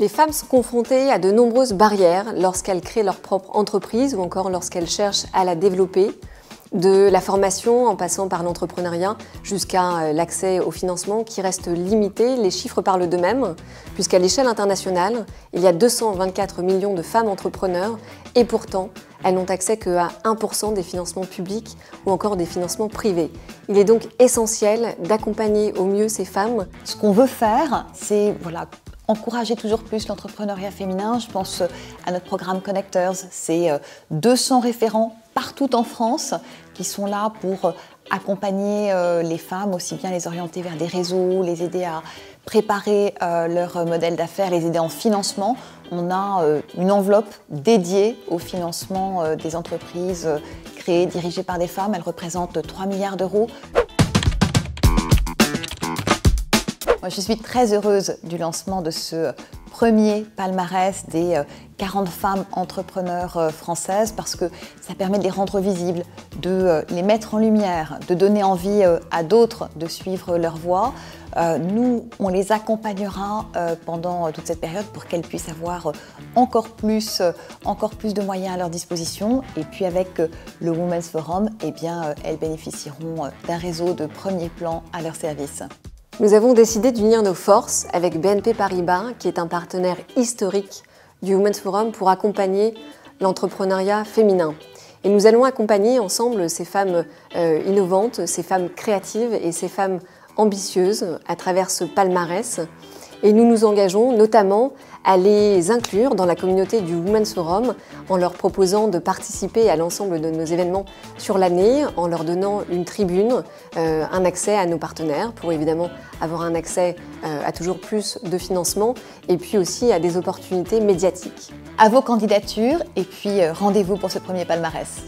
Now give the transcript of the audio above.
Les femmes sont confrontées à de nombreuses barrières lorsqu'elles créent leur propre entreprise ou encore lorsqu'elles cherchent à la développer. De la formation en passant par l'entrepreneuriat jusqu'à l'accès au financement qui reste limité. Les chiffres parlent d'eux-mêmes, puisqu'à l'échelle internationale, il y a 224 millions de femmes entrepreneurs et pourtant, elles n'ont accès qu'à 1% des financements publics ou encore des financements privés. Il est donc essentiel d'accompagner au mieux ces femmes. Ce qu'on veut faire, c'est encourager toujours plus l'entrepreneuriat féminin. Je pense à notre programme Connectors. C'est 200 référents partout en France qui sont là pour accompagner les femmes, aussi bien les orienter vers des réseaux, les aider à préparer leur modèle d'affaires, les aider en financement. On a une enveloppe dédiée au financement des entreprises créées, dirigées par des femmes. Elle représente 3 milliards d'euros. Moi, je suis très heureuse du lancement de ce premier palmarès des 40 femmes entrepreneurs françaises parce que ça permet de les rendre visibles, de les mettre en lumière, de donner envie à d'autres de suivre leur voie. Nous, on les accompagnera pendant toute cette période pour qu'elles puissent avoir encore plus de moyens à leur disposition. Et puis avec le Women's Forum, eh bien, elles bénéficieront d'un réseau de premier plan à leur service. Nous avons décidé d'unir nos forces avec BNP Paribas, qui est un partenaire historique du Women's Forum pour accompagner l'entrepreneuriat féminin. Et nous allons accompagner ensemble ces femmes innovantes, ces femmes créatives et ces femmes ambitieuses à travers ce palmarès. Et nous nous engageons notamment à les inclure dans la communauté du Women's Forum en leur proposant de participer à l'ensemble de nos événements sur l'année, en leur donnant une tribune, un accès à nos partenaires pour évidemment avoir un accès à toujours plus de financement et puis aussi à des opportunités médiatiques. À vos candidatures et puis rendez-vous pour ce premier palmarès.